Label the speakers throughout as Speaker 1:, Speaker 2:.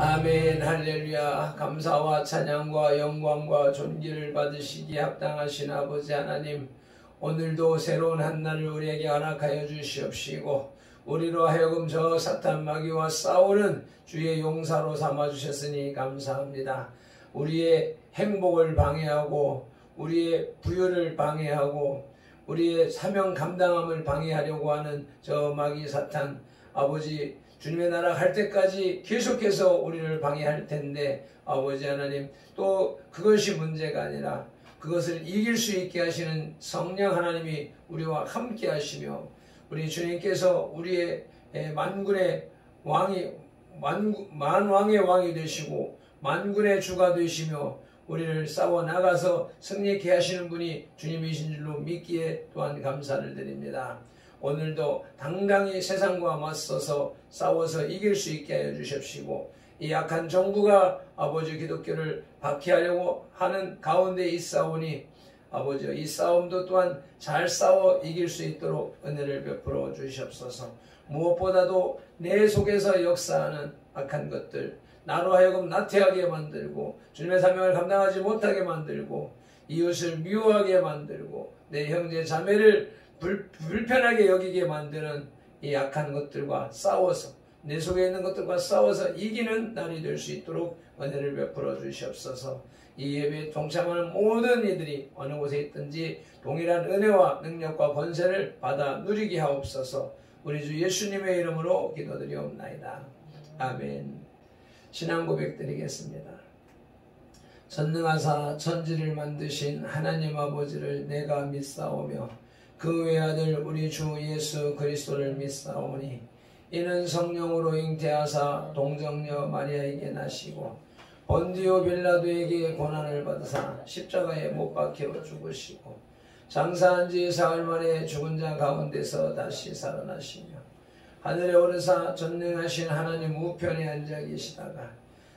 Speaker 1: 아멘. 할렐루야. 감사와 찬양과 영광과 존귀를 받으시기에 합당하신 아버지 하나님, 오늘도 새로운 한 날을 우리에게 허락하여 주시옵시고 우리로 하여금 저 사탄 마귀와 싸우는 주의 용사로 삼아주셨으니 감사합니다. 우리의 행복을 방해하고 우리의 부유를 방해하고 우리의 사명 감당함을 방해하려고 하는 저 마귀 사탄, 아버지 주님의 나라 갈 때까지 계속해서 우리를 방해할 텐데, 아버지 하나님, 또 그것이 문제가 아니라 그것을 이길 수 있게 하시는 성령 하나님이 우리와 함께 하시며, 우리 주님께서 우리의 만군의 왕이, 만왕의 왕이 되시고 만군의 주가 되시며 우리를 싸워 나가서 승리케 하시는 분이 주님이신 줄로 믿기에 또한 감사를 드립니다. 오늘도 당당히 세상과 맞서서 싸워서 이길 수 있게 하여 주십시고, 이 약한 정부가 아버지 기독교를 박해하려고 하는 가운데 있사오니 아버지 이 싸움도 또한 잘 싸워 이길 수 있도록 은혜를 베풀어 주시옵소서. 무엇보다도 내 속에서 역사하는 악한 것들, 나로 하여금 나태하게 만들고 주님의 사명을 감당하지 못하게 만들고 이웃을 미워하게 만들고 내 형제 자매를 불편하게 여기게 만드는 이 악한 것들과 싸워서, 내 속에 있는 것들과 싸워서 이기는 날이 될 수 있도록 은혜를 베풀어 주시옵소서. 이 예배에 동참하는 모든 이들이 어느 곳에 있든지 동일한 은혜와 능력과 권세를 받아 누리게 하옵소서. 우리 주 예수님의 이름으로 기도드리옵나이다. 아멘. 신앙 고백 드리겠습니다. 전능하사 천지를 만드신 하나님 아버지를 내가 믿사오며 그 외아들 우리 주 예수 그리스도를 믿사오니 이는 성령으로 잉태하사 동정녀 마리아에게 나시고 본디오 빌라도에게 고난을 받으사 십자가에 못 박혀 죽으시고 장사한 지 사흘 만에 죽은 자 가운데서 다시 살아나시며 하늘에 오르사 전능하신 하나님 우편에 앉아 계시다가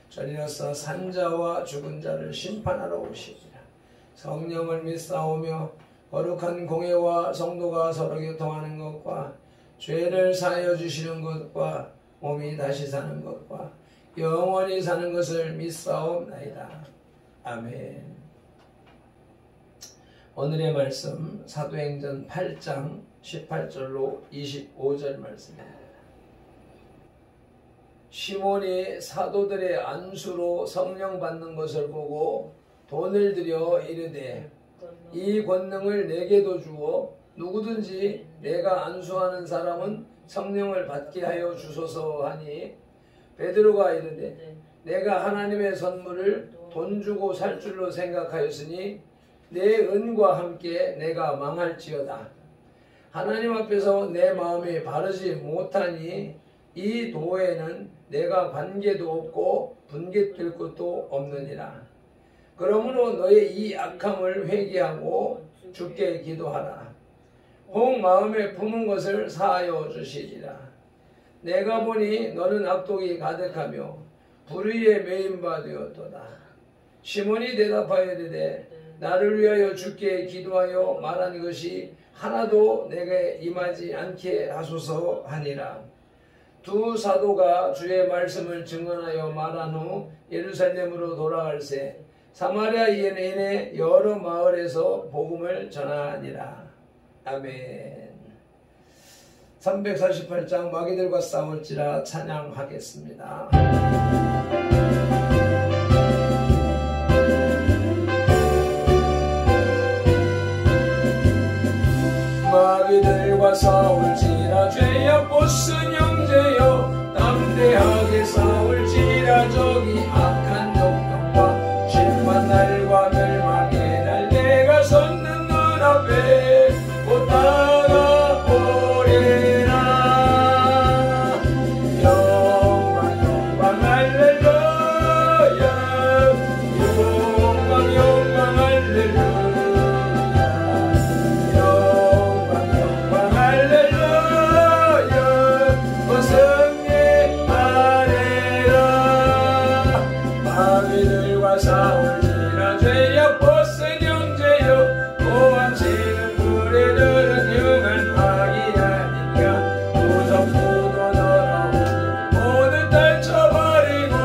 Speaker 1: 저리로서 산자와 죽은 자를 심판하러 오시리라. 성령을 믿사오며 거룩한 공예와 성도가 서로 교통하는 것과 죄를 사하여 주시는 것과 몸이 다시 사는 것과 영원히 사는 것을 믿사옵나이다. 아멘. 오늘의 말씀 사도행전 8장 18절로 25절 말씀입니다. 시몬이 사도들의 안수로 성령 받는 것을 보고 돈을 들여 이르되 이 권능을 내게도 주어 누구든지 내가 안수하는 사람은 성령을 받게 하여 주소서 하니 베드로가 이르되 내가 하나님의 선물을 돈 주고 살 줄로 생각하였으니 내 은과 함께 내가 망할지어다. 하나님 앞에서 내 마음이 바르지 못하니 이 도에는 내가 관계도 없고 분깃될 것도 없느니라. 그러므로 너의 이 악함을 회개하고 주께 기도하라. 혹 마음에 품은 것을 사하여 주시리라. 내가 보니 너는 악독이 가득하며 불의에 매인 바 되었도다. 시몬이 대답하여 이르되 나를 위하여 주께 기도하여 말한 것이 하나도 내게 임하지 않게 하소서 하니라. 두 사도가 주의 말씀을 증언하여 말한 후 예루살렘으로 돌아갈새 사마리아 이내에 여러 마을에서 복음을 전하니라. 아멘. 348장 마귀들과 싸울지라 찬양하겠습니다. 마귀들과 싸울지라 죄악 보스 형제여 담대하게 싸울지라 저기 악한 적병과 심한 날과 멸망의 날 내가 섰는 눈앞에 못 다가오리라. 영광 영광 할렐루야. 영광 영광 할렐루야. 싸울지라 죄악 보스 형제여 고함치는 무리들은 흉한 악이 아닌가. 무섭고도 더러운 모두 떨쳐버리고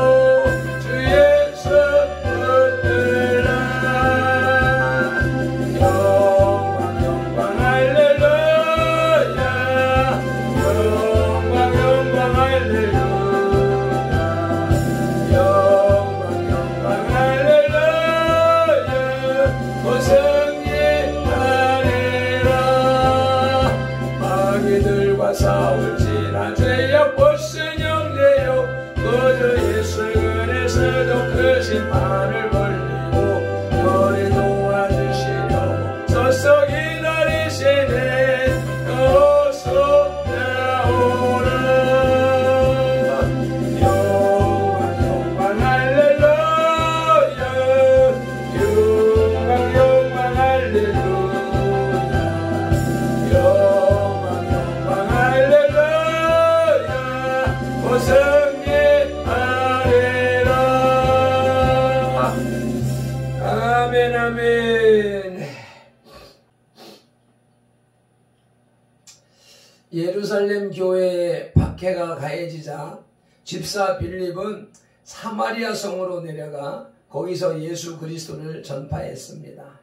Speaker 1: 예루살렘 교회에 박해가 가해지자 집사 빌립은 사마리아 성으로 내려가 거기서 예수 그리스도를 전파했습니다.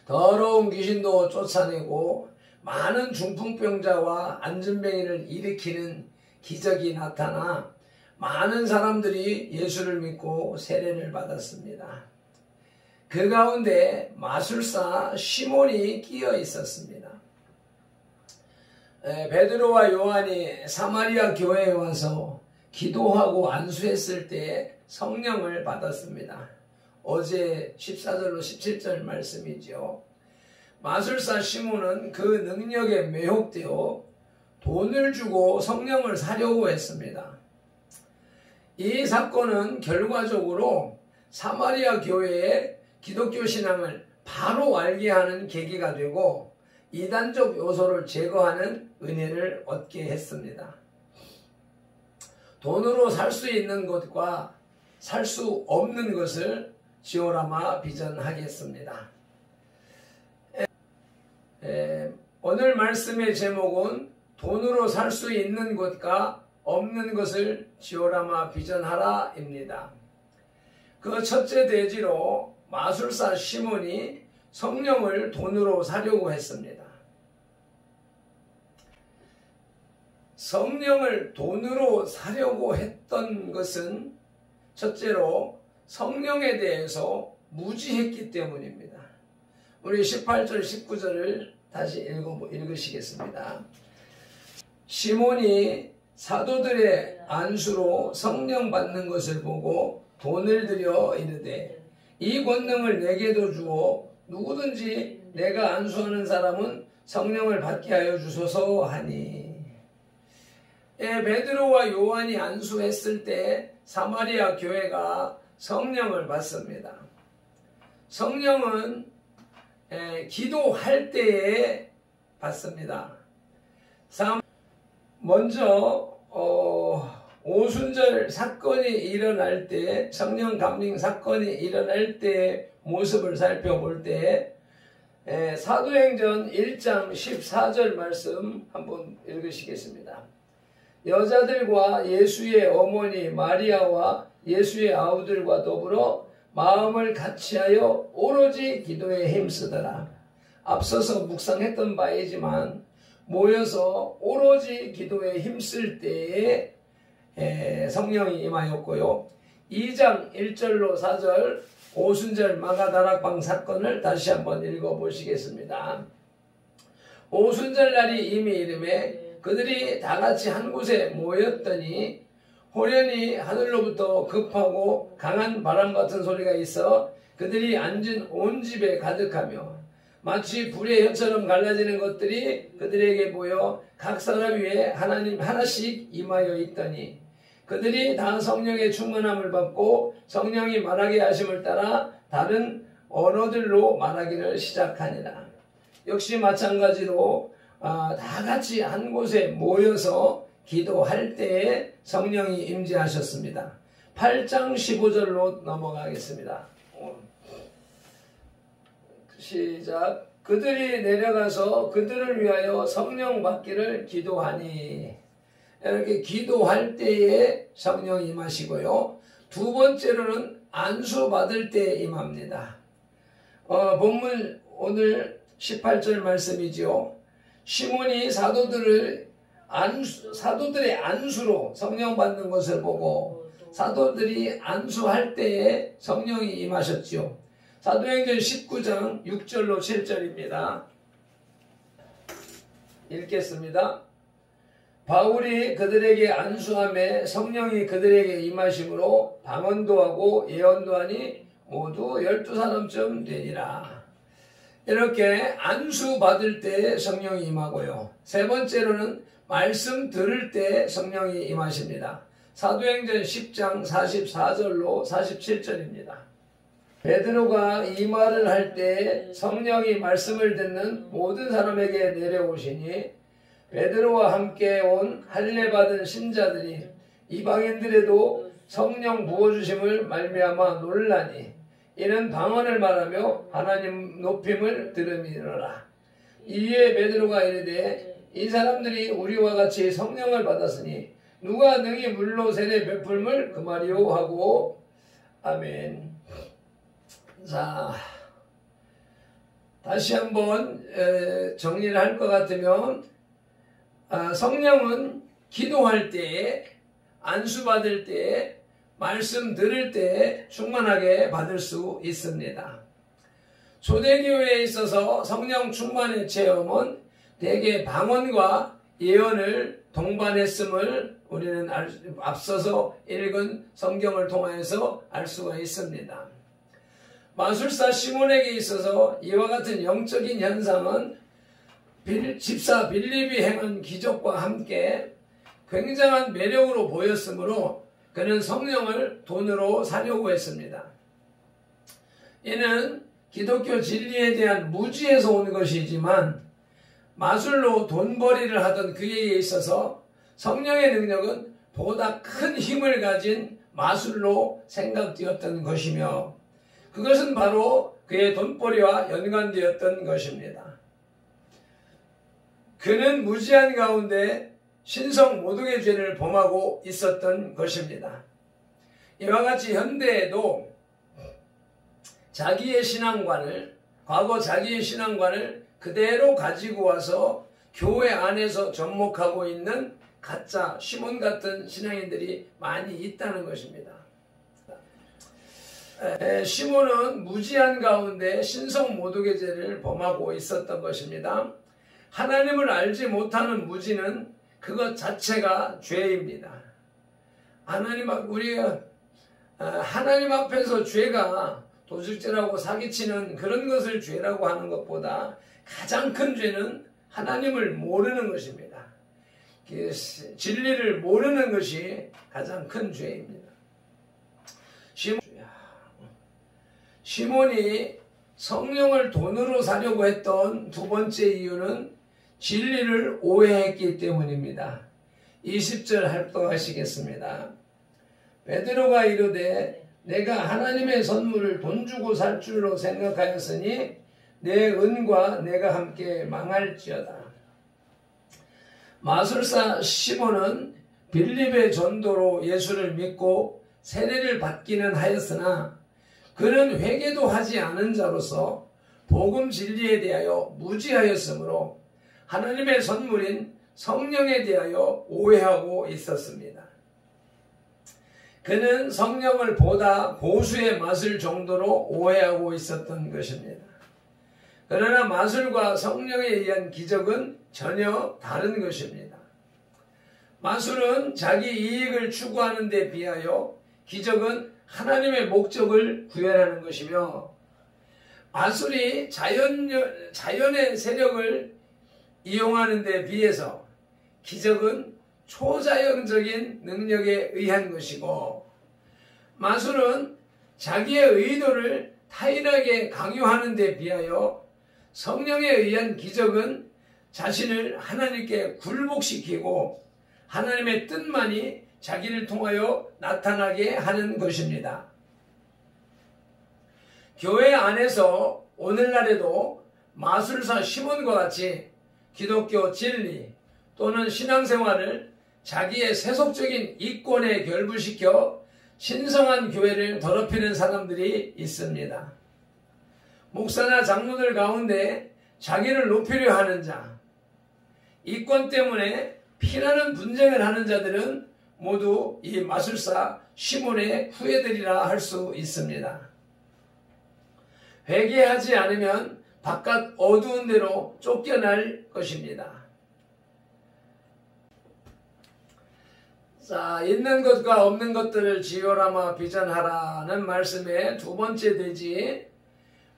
Speaker 1: 더러운 귀신도 쫓아내고 많은 중풍병자와 안진뱅이를 일으키는 기적이 나타나 많은 사람들이 예수를 믿고 세례를 받았습니다. 그 가운데 마술사 시몬이 끼어 있었습니다. 베드로와 요한이 사마리아 교회에 와서 기도하고 안수했을 때 성령을 받았습니다. 어제 14절로 17절 말씀이죠. 마술사 시몬은 그 능력에 매혹되어 돈을 주고 성령을 사려고 했습니다. 이 사건은 결과적으로 사마리아 교회의 기독교 신앙을 바로 알게 하는 계기가 되고 이단적 요소를 제거하는 은혜를 얻게 했습니다. 돈으로 살 수 있는 것과 살 수 없는 것을 지오라마 비전하겠습니다. 오늘 말씀의 제목은 돈으로 살 수 있는 것과 없는 것을 지오라마 비전하라 입니다. 그 첫째 대지로 마술사 시몬이 성령을 돈으로 사려고 했습니다. 성령을 돈으로 사려고 했던 것은 첫째로 성령에 대해서 무지했기 때문입니다. 우리 18절 19절을 다시 읽으시겠습니다. 시몬이 사도들의 안수로 성령 받는 것을 보고 돈을 들여 이르되 이 권능을 내게도 주어 누구든지 내가 안수하는 사람은 성령을 받게 하여 주소서 하니. 베드로와 요한이 안수했을 때 사마리아 교회가 성령을 받습니다. 성령은 기도할 때에 받습니다. 먼저 오순절 사건이 일어날 때, 성령 감림 사건이 일어날 때 모습을 살펴볼 때 사도행전 1장 14절 말씀 한번 읽으시겠습니다. 여자들과 예수의 어머니 마리아와 예수의 아우들과 더불어 마음을 같이하여 오로지 기도에 힘쓰더라. 앞서서 묵상했던 바이지만 모여서 오로지 기도에 힘쓸 때에 성령이 임하였고요. 2장 1절로 4절 오순절 마가다락방 사건을 다시 한번 읽어보시겠습니다. 오순절 날이 이미 이름에 그들이 다같이 한 곳에 모였더니 호련히 하늘로부터 급하고 강한 바람 같은 소리가 있어 그들이 앉은 온 집에 가득하며 마치 불의 혀처럼 갈라지는 것들이 그들에게 보여 각 사람 위에 하나님 하나씩 임하여 있더니 그들이 다 성령의 충만함을 받고 성령이 말하게 하심을 따라 다른 언어들로 말하기를 시작하니라. 역시 마찬가지로 다 같이 한 곳에 모여서 기도할 때에 성령이 임재하셨습니다. 8장 15절로 넘어가겠습니다. 시작. 그들이 내려가서 그들을 위하여 성령 받기를 기도하니. 이렇게 기도할 때에 성령이 임하시고요. 두 번째로는 안수 받을 때 임합니다. 본문 오늘 18절 말씀이죠. 시몬이 사도들의 안수로 성령 받는 것을 보고 사도들이 안수할 때에 성령이 임하셨죠. 사도행전 19장 6절로 7절입니다. 읽겠습니다. 바울이 그들에게 안수함에 성령이 그들에게 임하심으로 방언도 하고 예언도 하니 모두 12사람쯤 되니라. 이렇게 안수 받을 때 성령이 임하고요. 세 번째로는 말씀 들을 때 성령이 임하십니다. 사도행전 10장 44절로 47절입니다. 베드로가 이 말을 할 때 성령이 말씀을 듣는 모든 사람에게 내려오시니 베드로와 함께 온 할례 받은 신자들이 이방인들에도 성령 부어주심을 말미암아 놀라니 이는 방언을 말하며 하나님 높임을 들음이니라. 이에 베드로가 이르되 이 사람들이 우리와 같이 성령을 받았으니 누가 능히 물로 세례 베풀물 금하리요 하고. 아멘. 자, 다시 한번 정리를 할 것 같으면 성령은 기도할 때, 안수 받을 때, 말씀 들을 때 충만하게 받을 수 있습니다. 초대교회에 있어서 성령 충만의 체험은 대개 방언과 예언을 동반했음을 우리는 앞서서 읽은 성경을 통하여서 알 수가 있습니다. 마술사 시몬에게 있어서 이와 같은 영적인 현상은 집사 빌립이 행한 기적과 함께 굉장한 매력으로 보였으므로 그는 성령을 돈으로 사려고 했습니다. 이는 기독교 진리에 대한 무지에서 온 것이지만 마술로 돈벌이를 하던 그에게 있어서 성령의 능력은 보다 큰 힘을 가진 마술로 생각되었던 것이며 그것은 바로 그의 돈벌이와 연관되었던 것입니다. 그는 무지한 가운데 신성 모독의 죄를 범하고 있었던 것입니다. 이와 같이 현대에도 과거 자기의 신앙관을 그대로 가지고 와서 교회 안에서 접목하고 있는 가짜 시몬 같은 신앙인들이 많이 있다는 것입니다. 시몬은 무지한 가운데 신성 모독의 죄를 범하고 있었던 것입니다. 하나님을 알지 못하는 무지는 그것 자체가 죄입니다. 우리가 하나님 앞에서 죄가 도둑질하고 사기치는 그런 것을 죄라고 하는 것보다 가장 큰 죄는 하나님을 모르는 것입니다. 진리를 모르는 것이 가장 큰 죄입니다. 시몬이 성령을 돈으로 사려고 했던 두 번째 이유는 진리를 오해했기 때문입니다. 20절 합독하시겠습니다. 베드로가 이르되 내가 하나님의 선물을 돈 주고 살 줄로 생각하였으니 내 은과 내가 함께 망할지어다. 마술사 시몬은 빌립의 전도로 예수를 믿고 세례를 받기는 하였으나 그는 회개도 하지 않은 자로서 복음 진리에 대하여 무지하였으므로 하나님의 선물인 성령에 대하여 오해하고 있었습니다. 그는 성령을 보다 고수의 마술 정도로 오해하고 있었던 것입니다. 그러나 마술과 성령에 의한 기적은 전혀 다른 것입니다. 마술은 자기 이익을 추구하는 데 비하여 기적은 하나님의 목적을 구현하는 것이며 마술이 자연의 세력을 이용하는 데 비해서 기적은 초자연적인 능력에 의한 것이고 마술은 자기의 의도를 타인에게 강요하는 데 비하여 성령에 의한 기적은 자신을 하나님께 굴복시키고 하나님의 뜻만이 자기를 통하여 나타나게 하는 것입니다. 교회 안에서 오늘날에도 마술사 시몬과 같이 기독교 진리 또는 신앙생활을 자기의 세속적인 이권에 결부시켜 신성한 교회를 더럽히는 사람들이 있습니다. 목사나 장로들 가운데 자기를 높이려 하는 자, 이권 때문에 피나는 분쟁을 하는 자들은 모두 이 마술사 시몬의 후예들이라 할 수 있습니다. 회개하지 않으면 바깥 어두운 데로 쫓겨날 것입니다. 자, 있는 것과 없는 것들을 지혈하마 비전하라는 말씀의 두 번째 대지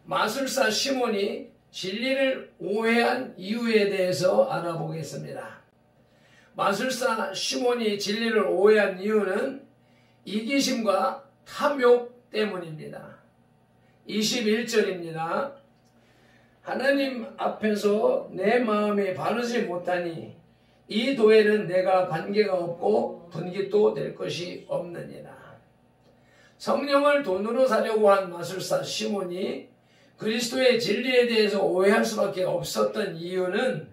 Speaker 1: 마술사 시몬이 진리를 오해한 이유에 대해서 알아보겠습니다. 마술사 시몬이 진리를 오해한 이유는 이기심과 탐욕 때문입니다. 21절입니다. 하나님 앞에서 내 마음이 바르지 못하니 이 도에는 내가 관계가 없고 분깃도 될 것이 없느니라. 성령을 돈으로 사려고 한 마술사 시몬이 그리스도의 진리에 대해서 오해할 수밖에 없었던 이유는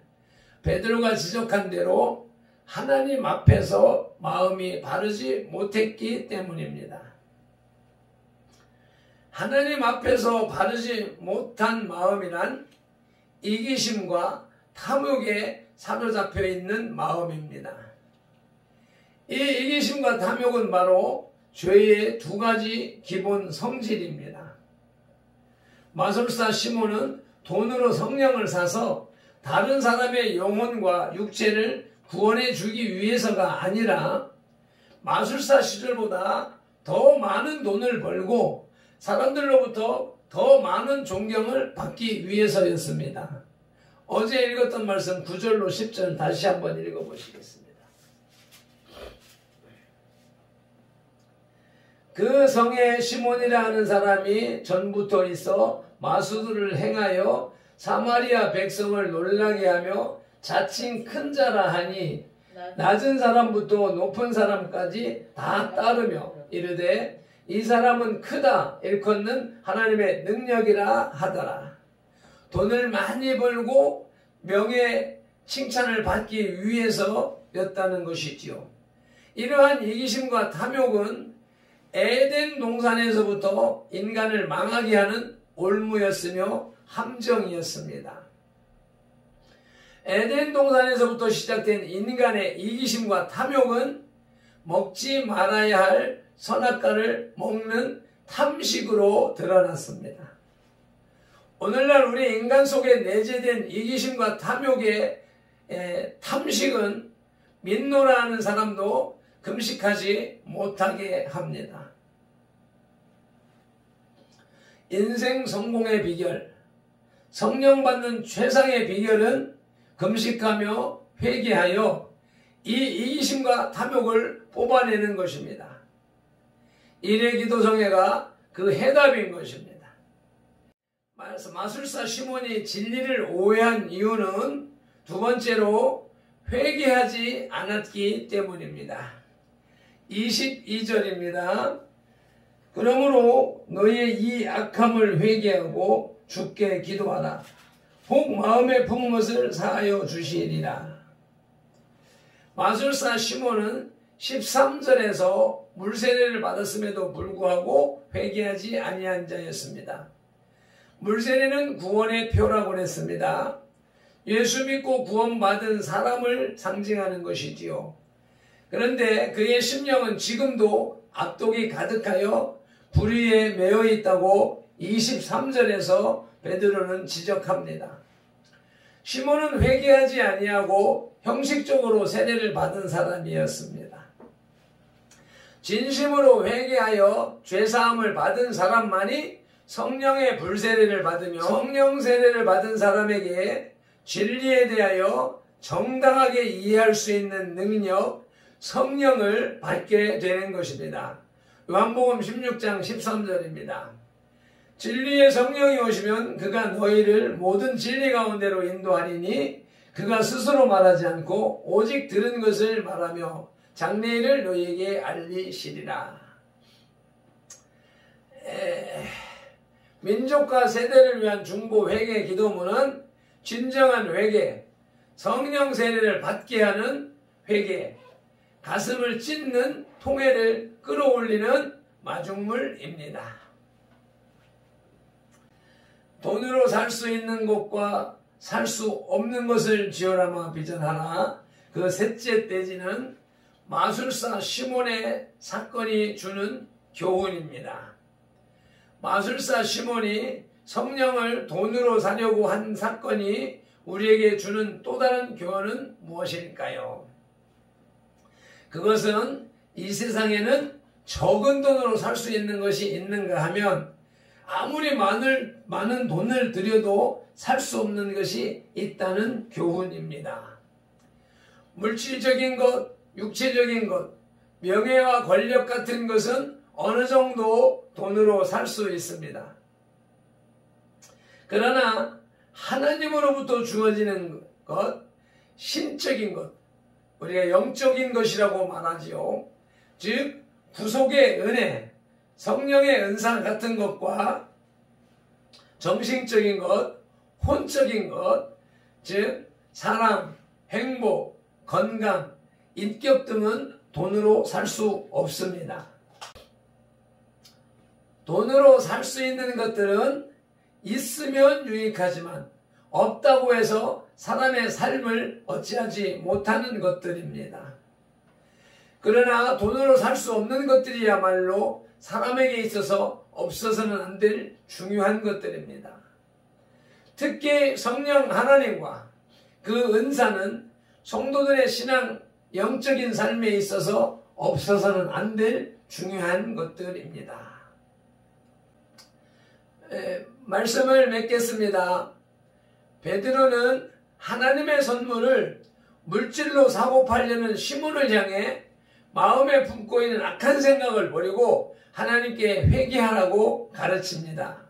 Speaker 1: 베드로가 지적한 대로 하나님 앞에서 마음이 바르지 못했기 때문입니다. 하나님 앞에서 바르지 못한 마음이란 이기심과 탐욕에 사로잡혀 있는 마음입니다. 이 이기심과 탐욕은 바로 죄의 두 가지 기본 성질입니다. 마술사 시몬은 돈으로 성령을 사서 다른 사람의 영혼과 육체를 구원해 주기 위해서가 아니라 마술사 시절보다 더 많은 돈을 벌고 사람들로부터 더 많은 존경을 받기 위해서였습니다. 어제 읽었던 말씀 9절로 10절 다시 한번 읽어보시겠습니다. 그 성에 시몬이라 하는 사람이 전부터 있어 마술을 행하여 사마리아 백성을 놀라게 하며 자칭 큰 자라 하니 낮은 사람부터 높은 사람까지 다 따르며 이르되 이 사람은 크다 일컫는 하나님의 능력이라 하더라. 돈을 많이 벌고 명예 칭찬을 받기 위해서였다는 것이지요. 이러한 이기심과 탐욕은 에덴 동산에서부터 인간을 망하게 하는 올무였으며 함정이었습니다. 에덴 동산에서부터 시작된 인간의 이기심과 탐욕은 먹지 말아야 할 선악과를 먹는 탐식으로 드러났습니다. 오늘날 우리 인간 속에 내재된 이기심과 탐욕의 탐식은 민노라 하는 사람도 금식하지 못하게 합니다. 인생 성공의 비결, 성령 받는 최상의 비결은 금식하며 회개하여 이 이기심과 탐욕을 뽑아내는 것입니다. 일회 기도성회가 그 해답인 것입니다. 마술사 시몬이 진리를 오해한 이유는 두 번째로 회개하지 않았기 때문입니다. 22절입니다. 그러므로 너희의 이 악함을 회개하고 주께 기도하라. 혹 마음의 품것을 사하여 주시리라. 마술사 시몬은 13절에서 물세례를 받았음에도 불구하고 회개하지 아니한 자였습니다. 물세례는 구원의 표라고 했습니다. 예수 믿고 구원받은 사람을 상징하는 것이지요. 그런데 그의 심령은 지금도 악독이 가득하여 불의에 매여 있다고 23절에서 베드로는 지적합니다. 시몬은 회개하지 아니하고 형식적으로 세례를 받은 사람이었습니다. 진심으로 회개하여 죄사함을 받은 사람만이 성령의 불세례를 받으며 성령 세례를 받은 사람에게 진리에 대하여 정당하게 이해할 수 있는 능력, 성령을 받게 되는 것입니다. 요한복음 16장 13절입니다. 진리의 성령이 오시면 그가 너희를 모든 진리 가운데로 인도하리니 그가 스스로 말하지 않고 오직 들은 것을 말하며 장래일을 너희에게 알리시리라. 민족과 세대를 위한 중보 회개 기도문은 진정한 회개, 성령 세례를 받게 하는 회개, 가슴을 찢는 통회를 끌어올리는 마중물입니다. 돈으로 살 수 있는 것과 살 수 없는 것을 지어라마 비전하나 그 셋째 떼지는 마술사 시몬의 사건이 주는 교훈입니다. 마술사 시몬이 성령을 돈으로 사려고 한 사건이 우리에게 주는 또 다른 교훈은 무엇일까요? 그것은 이 세상에는 적은 돈으로 살 수 있는 것이 있는가 하면 아무리 많은 돈을 들여도 살 수 없는 것이 있다는 교훈입니다. 물질적인 것, 육체적인 것, 명예와 권력 같은 것은 어느 정도 돈으로 살 수 있습니다. 그러나 하나님으로부터 주어지는 것, 신적인 것, 우리가 영적인 것이라고 말하지요. 즉 구속의 은혜, 성령의 은사 같은 것과 정신적인 것, 혼적인 것, 즉 사랑, 행복, 건강, 인격 등은 돈으로 살 수 없습니다. 돈으로 살 수 있는 것들은 있으면 유익하지만 없다고 해서 사람의 삶을 어찌하지 못하는 것들입니다. 그러나 돈으로 살 수 없는 것들이야말로 사람에게 있어서 없어서는 안 될 중요한 것들입니다. 특히 성령 하나님과 그 은사는 성도들의 신앙 영적인 삶에 있어서 없어서는 안 될 중요한 것들입니다. 말씀을 맺겠습니다. 베드로는 하나님의 선물을 물질로 사고 팔려는 시몬을 향해 마음에 품고 있는 악한 생각을 버리고 하나님께 회개하라고 가르칩니다.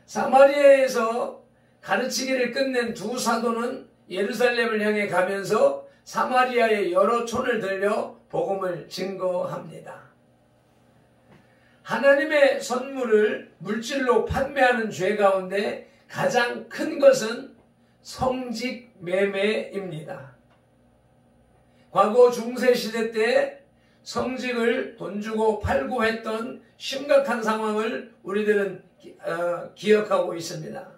Speaker 1: 사마리아에서 가르치기를 끝낸 두 사도는 예루살렘을 향해 가면서 사마리아의 여러 촌을 들려 복음을 증거합니다. 하나님의 선물을 물질로 판매하는 죄 가운데 가장 큰 것은 성직 매매입니다. 과거 중세시대 때 성직을 돈 주고 팔고 했던 심각한 상황을 우리들은 기억하고 있습니다.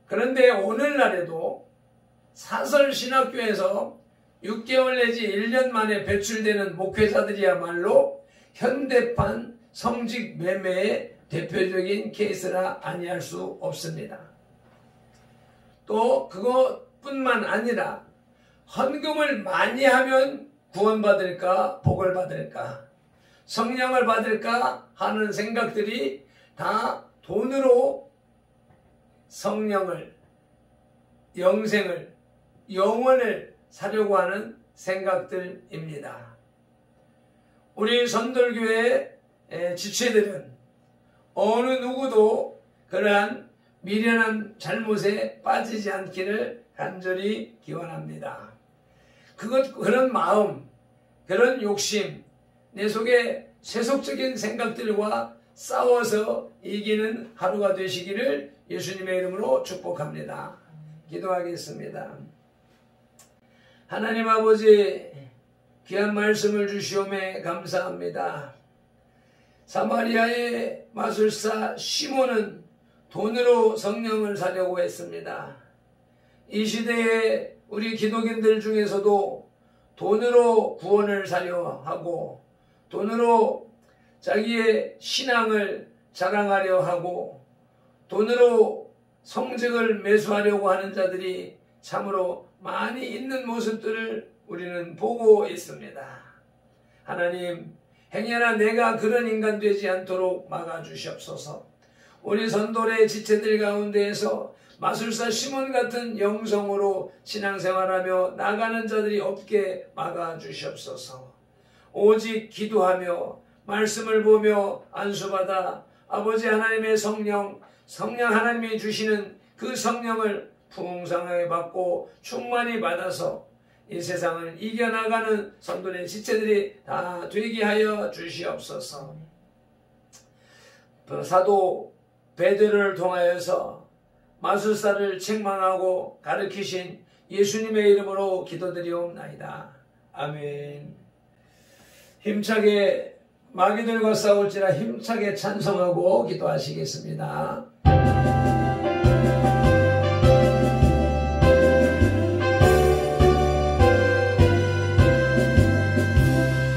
Speaker 1: 그런데 오늘날에도 사설신학교에서 6개월 내지 1년 만에 배출되는 목회자들이야말로 현대판 성직 매매의 대표적인 케이스라 아니할 수 없습니다. 또 그것뿐만 아니라 헌금을 많이 하면 구원받을까 복을 받을까 성령을 받을까 하는 생각들이 다 돈으로 성령을 영생을 영원을 사려고 하는 생각들입니다. 우리 선돌교회 지체들은 어느 누구도 그러한 미련한 잘못에 빠지지 않기를 간절히 기원합니다. 그런 마음, 그런 욕심, 내 속에 세속적인 생각들과 싸워서 이기는 하루가 되시기를 예수님의 이름으로 축복합니다. 기도하겠습니다. 하나님 아버지, 귀한 말씀을 주시오매 감사합니다. 사마리아의 마술사 시몬은 돈으로 성령을 사려고 했습니다. 이 시대에 우리 기독인들 중에서도 돈으로 구원을 사려 하고 돈으로 자기의 신앙을 자랑하려 하고 돈으로 성직을 매수하려고 하는 자들이 참으로 많이 있는 모습들을 우리는 보고 있습니다. 하나님, 행여나 내가 그런 인간 되지 않도록 막아주시옵소서. 우리 선돌의 지체들 가운데에서 마술사 시몬 같은 영성으로 신앙생활하며 나가는 자들이 없게 막아주시옵소서. 오직 기도하며 말씀을 보며 안수받아 아버지 하나님의 성령 하나님이 주시는 그 성령을 풍성하게 받고 충만히 받아서 이 세상을 이겨나가는 선돌의 지체들이 다 되게 하여 주시옵소서. 사도 베드로를 통하여서 마술사를 책망하고 가르치신 예수님의 이름으로 기도드리옵나이다. 아멘. 힘차게 마귀들과 싸울지라 힘차게 찬송하고 기도하시겠습니다.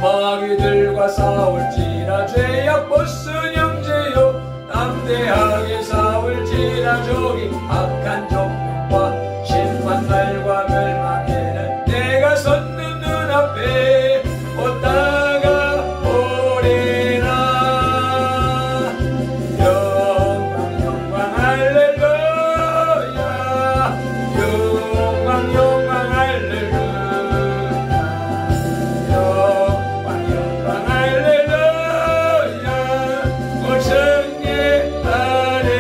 Speaker 1: 마귀들과 싸울지라 죄악 벗은 형제여 담대하게 싸울지라 저기 악한 정욕과 심판날과 멸망에는 내가 섰는 눈앞에 얻다가 오리라. 영광 할렐루야 영광 할렐루야 영광 할렐루야 올 승리하리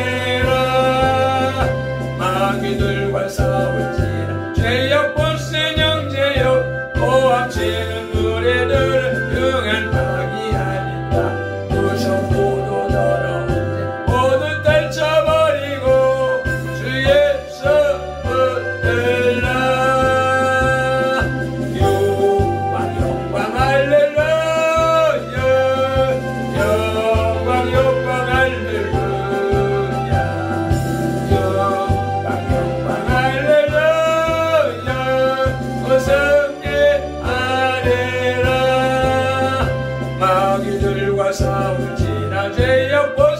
Speaker 1: 마귀들과 싸울지라 죄 엿보